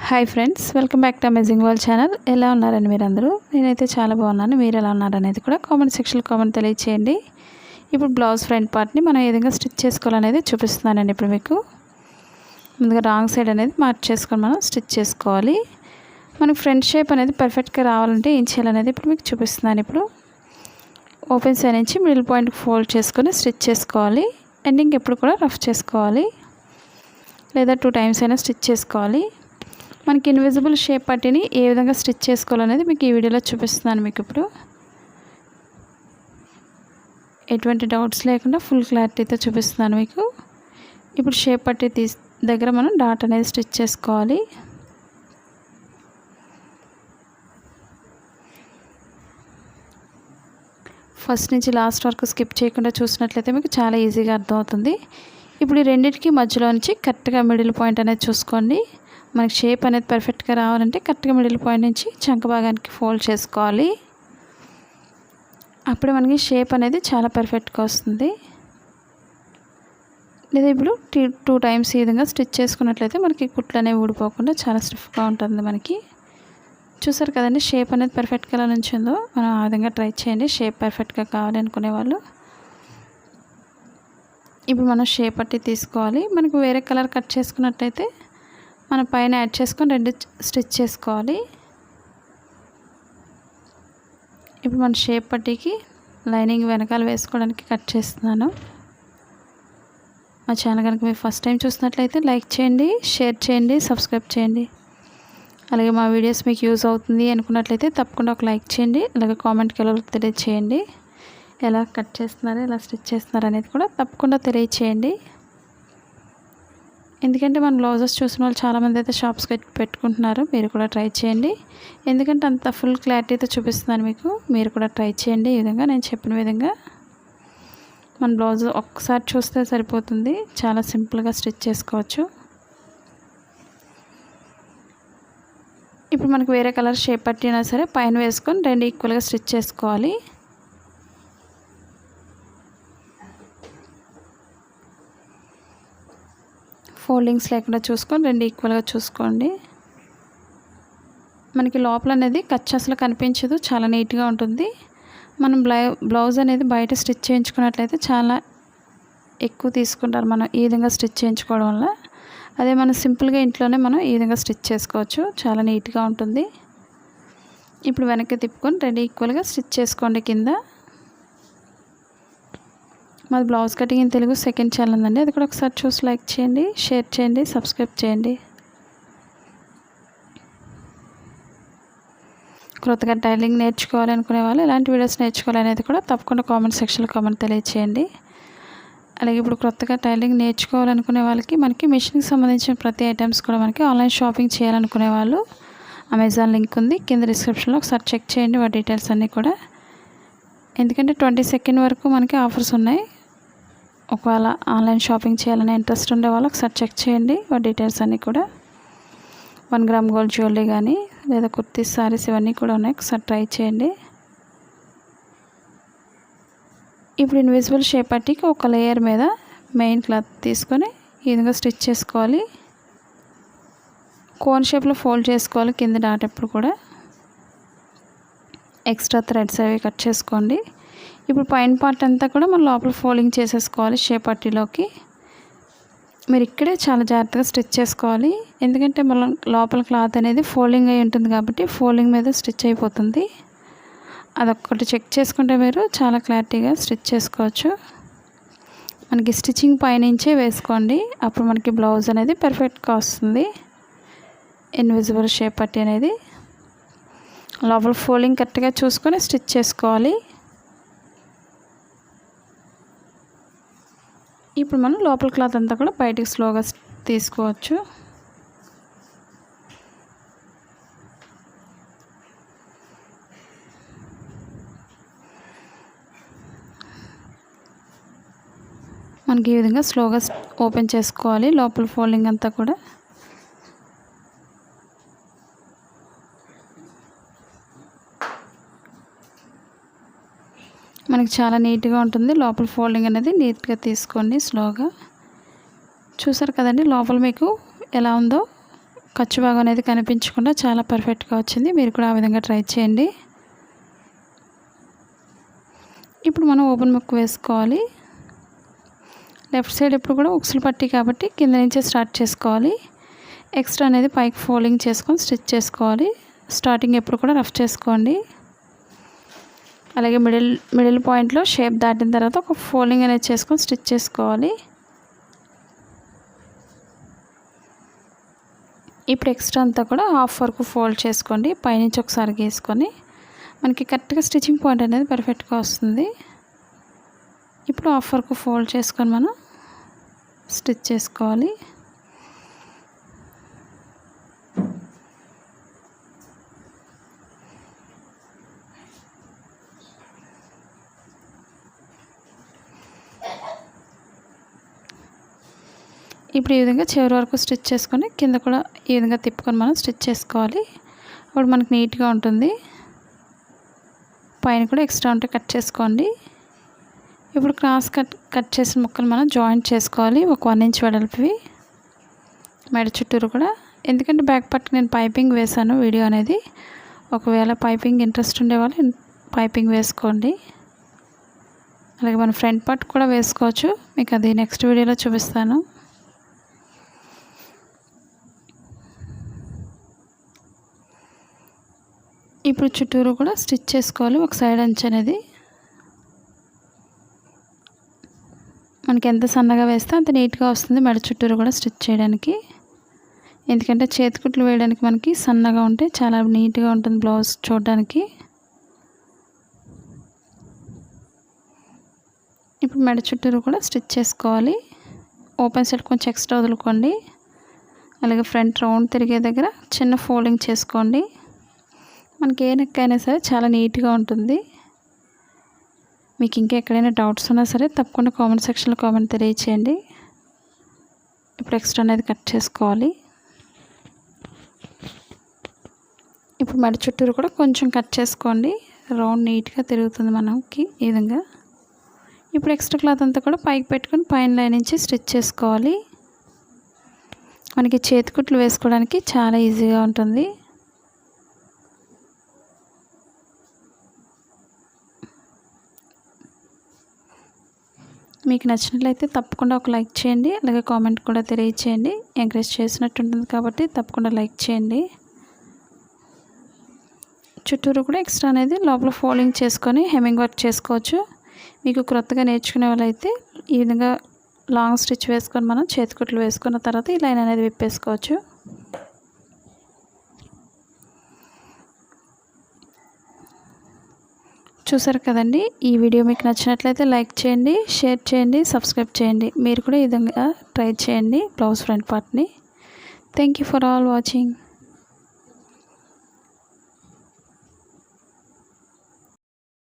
Hi friends, welcome back to amazing world channel. ఎలా ఉన్నారని మీరందరూ? నేనైతే చాలా బాగున్నాను. మీరు ఎలా ఉన్నారనేది కూడా కామెంట్ సెక్షన్లో కామెంట్ తెలియచేయండి. ఇప్పుడు బ్లౌజ్ ఫ్రంట్ పార్ట్ని మనం ఏ విధంగా స్టిచ్ చేసుకోవాలనేది చూపిస్తున్నానండి. ఇప్పుడు మీకు ముందుగా రాంగ్ సైడ్ అనేది మార్క్ చేసుకొని మనం స్టిచ్ చేసుకోవాలి. మనకి ఫ్రంట్ షేప్ అనేది పర్ఫెక్ట్గా రావాలంటే ఏం చేయాలనేది ఇప్పుడు మీకు చూపిస్తున్నాను. ఇప్పుడు ఓపెన్ సైడ్ నుంచి మిడిల్ పాయింట్కి ఫోల్డ్ చేసుకొని స్టిచ్ చేసుకోవాలి. ఎండింగ్ ఎప్పుడు కూడా రఫ్ చేసుకోవాలి, లేదా 2 టైమ్స్ అయినా స్టిచ్ చేసుకోవాలి. మనకి ఇన్విజిబుల్ షేప్ పట్టిని ఏ విధంగా స్టిచ్ చేసుకోవాలనేది మీకు ఈ వీడియోలో చూపిస్తున్నాను. మీకు ఇప్పుడు ఎటువంటి డౌట్స్ లేకుండా ఫుల్ క్లారిటీతో చూపిస్తున్నాను మీకు. ఇప్పుడు షేప్ పట్టి దగ్గర మనం డాట్ అనేది స్టిచ్ చేసుకోవాలి. ఫస్ట్ నుంచి లాస్ట్ వరకు స్కిప్ చేయకుండా చూసినట్లయితే మీకు చాలా ఈజీగా అర్థమవుతుంది. ఇప్పుడు ఈ రెండింటికి మధ్యలో నుంచి కరెక్ట్గా మిడిల్ పాయింట్ అనేది చూసుకోండి. మనకి షేప్ అనేది పర్ఫెక్ట్గా రావాలంటే కరెక్ట్గా మిడిల్ పాయింట్ నుంచి చంక భాగానికి ఫోల్డ్ చేసుకోవాలి. అప్పుడే మనకి షేప్ అనేది చాలా పర్ఫెక్ట్గా వస్తుంది. లేదా ఇప్పుడు 2 టైమ్స్ ఈ విధంగా స్టిచ్ చేసుకున్నట్లయితే మనకి కుట్లు అనేవి ఊడిపోకుండా చాలా స్టిఫ్గా ఉంటుంది. మనకి చూసారు కదండి, షేప్ అనేది పర్ఫెక్ట్గా ఎలా నుంచిందో. మనం ఆ విధంగా ట్రై చేయండి షేప్ పర్ఫెక్ట్గా కావాలి అనుకునే వాళ్ళు. ఇప్పుడు మనం షేప్ పట్టి తీసుకోవాలి. మనకు వేరే కలర్ కట్ చేసుకున్నట్లయితే మన పైన యాడ్ చేసుకొని 2 స్టిచ్ చేసుకోవాలి. ఇప్పుడు మన షేప్ పట్టీకి లైనింగ్ వెనకాల వేసుకోవడానికి కట్ చేస్తున్నాను. మా ఛానల్ కనుక మీరు ఫస్ట్ టైం చూసినట్లయితే లైక్ చేయండి, షేర్ చేయండి, సబ్స్క్రైబ్ చేయండి. అలాగే మా వీడియోస్ మీకు యూజ్ అవుతుంది అనుకున్నట్లయితే తప్పకుండా ఒక లైక్ చేయండి. అలాగే కామెంట్కి ఎలా తెలియచేయండి. ఎలా కట్ చేస్తున్నారు, ఎలా స్టిచ్ చేస్తున్నారు అనేది కూడా తప్పకుండా తెలియచేయండి. ఎందుకంటే మన బ్లౌజెస్ చూసిన వాళ్ళు చాలామంది అయితే షాప్స్కి పెట్టుకుంటున్నారు. మీరు కూడా ట్రై చేయండి. ఎందుకంటే అంత ఫుల్ క్లారిటీతో చూపిస్తున్నాను మీకు. మీరు కూడా ట్రై చేయండి ఈ విధంగా నేను చెప్పిన విధంగా. మన బ్లౌజ్ ఒక్కసారి చూస్తే సరిపోతుంది. చాలా సింపుల్గా స్టిచ్ చేసుకోవచ్చు. ఇప్పుడు మనకు వేరే కలర్ షేప్ పట్టినా సరే పైన వేసుకొని 2 ఈక్వల్గా స్టిచ్ చేసుకోవాలి. ఫోల్డింగ్స్ లేకుండా చూసుకొని 2 ఈక్వల్గా చూసుకోండి. మనకి లోపల అనేది ఖర్చు అసలు కనిపించదు, చాలా నీట్గా ఉంటుంది. మనం బ్లౌజ్ అనేది బయట స్టిచ్ చేయించుకున్నట్లయితే చాలా ఎక్కువ తీసుకుంటారు మనం ఈ విధంగా స్టిచ్ చేయించుకోవడం వల్ల. అదే మనం సింపుల్గా ఇంట్లోనే మనం ఈ విధంగా స్టిచ్ చేసుకోవచ్చు, చాలా నీట్గా ఉంటుంది. ఇప్పుడు వెనక్కి తిప్పుకొని 2 ఈక్వల్గా స్టిచ్ చేసుకోండి కింద. మాది blouse cutting in Telugu second channel ఉందండి. అది కూడా ఒకసారి చూసి లైక్ చేయండి, షేర్ చేయండి, సబ్స్క్రైబ్ చేయండి. కొత్తగా టైలింగ్ నేర్చుకోవాలనుకునే వాళ్ళు, ఎలాంటి వీడియోస్ నేర్చుకోవాలనేది కూడా తప్పకుండా కామెంట్ సెక్షన్లో కామెంట్ తెలియచేయండి. అలాగే ఇప్పుడు కొత్తగా టైలింగ్ నేర్చుకోవాలనుకునే వాళ్ళకి మనకి మిషన్కి సంబంధించిన ప్రతి ఐటమ్స్ కూడా మనకి ఆన్లైన్ షాపింగ్ చేయాలనుకునే వాళ్ళు అమెజాన్ లింక్ ఉంది కింద డిస్క్రిప్షన్లో, ఒకసారి చెక్ చేయండి వాటి డీటెయిల్స్ అన్నీ కూడా. ఎందుకంటే 22 వరకు మనకి ఆఫర్స్ ఉన్నాయి. ఒకవేళ ఆన్లైన్ షాపింగ్ చేయాలనే ఇంట్రెస్ట్ ఉండే వాళ్ళు ఒకసారి చెక్ చేయండి వాటి డీటెయిల్స్ అన్నీ కూడా. 1 గ్రామ్ గోల్డ్ జ్యువెలరీ కానీ లేదా కుర్తీస్, సారీస్ ఇవన్నీ కూడా ఉన్నాయి. ఒకసారి ట్రై చేయండి. ఇప్పుడు ఇన్విజిబుల్ షేప్ పట్టికి ఒక లేయర్ మీద మెయిన్ క్లాత్ తీసుకొని ఈ విధంగా స్టిచ్ చేసుకోవాలి. కోన్ షేప్లో ఫోల్డ్ చేసుకోవాలి కింద డాట్. ఎప్పుడు కూడా ఎక్స్ట్రా థ్రెడ్స్ అవి కట్ చేసుకోండి. ఇప్పుడు పైన పార్ట్ అంతా కూడా మనం లోపల ఫోల్డింగ్ చేసేసుకోవాలి షేప్ పట్టీలోకి. మీరు ఇక్కడే చాలా జాగ్రత్తగా స్టిచ్ చేసుకోవాలి. ఎందుకంటే మనం లోపల క్లాత్ అనేది ఫోల్డింగ్ అయి ఉంటుంది కాబట్టి ఫోల్డింగ్ మీద స్టిచ్ అయిపోతుంది. అదొక్కటి చెక్ చేసుకుంటే మీరు చాలా క్లారిటీగా స్టిచ్ చేసుకోవచ్చు. మనకి స్టిచ్చింగ్ పైనుంచే వేసుకోండి, అప్పుడు మనకి బ్లౌజ్ అనేది పర్ఫెక్ట్గా వస్తుంది. ఇన్విజిబుల్ షేప్ పట్టీ అనేది లోపల ఫోల్డింగ్ కరెక్ట్గా చూసుకొని స్టిచ్ చేసుకోవాలి. ఇప్పుడు మనం లోపల క్లాత్ అంతా కూడా బయటికి స్లోగా తీసుకోవచ్చు. మనకి ఈ విధంగా స్లోగా ఓపెన్ చేసుకోవాలి లోపల ఫోల్డింగ్ అంతా కూడా. మనకి చాలా నీట్గా ఉంటుంది. లోపల ఫోల్డింగ్ అనేది నీట్గా తీసుకోండి స్లోగా. చూసారు కదండి లోపల మీకు ఎలా ఉందో ఖర్చు భాగం అనేది కనిపించకుండా చాలా పర్ఫెక్ట్గా వచ్చింది. మీరు కూడా ఆ విధంగా ట్రై చేయండి. ఇప్పుడు మనం ఓపెన్ ముక్కు వేసుకోవాలి. లెఫ్ట్ సైడ్ ఎప్పుడు కూడా ఉక్సులు పట్టి కాబట్టి కింద నుంచే స్టార్ట్ చేసుకోవాలి. ఎక్స్ట్రా అనేది పైకి ఫోల్డింగ్ చేసుకొని స్టిచ్ చేసుకోవాలి. స్టార్టింగ్ ఎప్పుడు కూడా రఫ్ చేసుకోండి. అలాగే మిడిల్ పాయింట్లో షేప్ దాటిన తర్వాత ఒక ఫోల్డింగ్ అనేది చేసుకొని స్టిచ్ చేసుకోవాలి. ఇప్పుడు ఎక్స్ట్రా అంతా కూడా హాఫ్ వరకు ఫోల్డ్ చేసుకోండి. పైనుంచి ఒకసారి గీసుకొని మనకి కరెక్ట్గా స్టిచ్చింగ్ పాయింట్ అనేది పర్ఫెక్ట్గా వస్తుంది. ఇప్పుడు హాఫ్ వరకు ఫోల్డ్ చేసుకొని మనం స్టిచ్ చేసుకోవాలి. ఇప్పుడు ఈ విధంగా చివరి వరకు స్టిచ్ చేసుకొని కింద కూడా ఈ విధంగా తిప్పుకొని మనం స్టిచ్ చేసుకోవాలి. అప్పుడు మనకు నీట్గా ఉంటుంది. పైన కూడా ఎక్స్ట్రా ఉంటే కట్ చేసుకోండి. ఇప్పుడు క్రాస్ కట్ చేసిన ముక్కలు మనం జాయింట్ చేసుకోవాలి. ఒక 1 ఇంచ్ వెడల్పువి మెడ చుట్టూరు కూడా. ఎందుకంటే బ్యాక్ పార్ట్ నేను పైపింగ్ వేసాను వీడియో అనేది. ఒకవేళ పైపింగ్ ఇంట్రెస్ట్ ఉండేవాళ్ళు పైపింగ్ వేసుకోండి. అలాగే మన ఫ్రంట్ పార్ట్ కూడా వేసుకోవచ్చు. మీకు అది నెక్స్ట్ వీడియోలో చూపిస్తాను. ఇప్పుడు చుట్టూరు కూడా స్టిచ్ చేసుకోవాలి. ఒక సైడ్ అంచు అనేది మనకి ఎంత సన్నగా వేస్తే అంత నీట్గా వస్తుంది మెడ చుట్టూరు కూడా స్టిచ్ చేయడానికి. ఎందుకంటే చేతికుట్లు వేయడానికి మనకి సన్నగా ఉంటే చాలా నీట్గా ఉంటుంది బ్లౌజ్ చూడడానికి. ఇప్పుడు మెడ చుట్టూరు కూడా స్టిచ్ చేసుకోవాలి. ఓపెన్ సైడ్ కొంచెం ఎక్స్ట్రా వదులుకోండి. అలాగే ఫ్రంట్ రౌండ్ తిరిగే దగ్గర చిన్న ఫోల్డింగ్ చేసుకోండి. మనకి ఏ నెక్ అయినా సరే చాలా నీట్గా ఉంటుంది. మీకు ఇంకా ఎక్కడైనా డౌట్స్ ఉన్నా సరే తప్పకుండా కామెంట్ సెక్షన్లో కామెంట్ తెలియచేయండి. ఇప్పుడు ఎక్స్ట్రా అనేది కట్ చేసుకోవాలి. ఇప్పుడు మెడ చుట్టూరు కూడా కొంచెం కట్ చేసుకోండి. రౌండ్ నీట్గా తిరుగుతుంది మనకి ఈ విధంగా. ఇప్పుడు ఎక్స్ట్రా క్లాత్ అంతా కూడా పైకి పెట్టుకొని పైన లైన్ నుంచి స్టిచ్ చేసుకోవాలి. మనకి చేతికుట్లు వేసుకోవడానికి చాలా ఈజీగా ఉంటుంది. మీకు నచ్చినట్లయితే తప్పకుండా ఒక లైక్ చేయండి. అలాగే కామెంట్ కూడా తెలియచేయండి. ఎంకరేజ్ చేసినట్టు ఉంటుంది కాబట్టి తప్పకుండా లైక్ చేయండి. చుట్టూరు కూడా ఎక్స్ట్రా అనేది లోపల ఫోల్డింగ్ చేసుకొని హెమ్మింగ్ వర్క్ చేసుకోవచ్చు. మీకు క్రొత్తగా నేర్చుకునే వాళ్ళైతే ఈ విధంగా లాంగ్ స్టిచ్ వేసుకొని మనం చేతికుట్లు వేసుకున్న తర్వాత ఈ లైన్ అనేది విప్పేసుకోవచ్చు. చూసారు కదండి. ఈ వీడియో మీకు నచ్చినట్లయితే లైక్ చేయండి, షేర్ చేయండి, సబ్స్క్రైబ్ చేయండి. మీరు కూడా ఈ విధంగా ట్రై చేయండి బ్లౌజ్ ఫ్రంట్ పార్ట్ని. Thank you for all watching.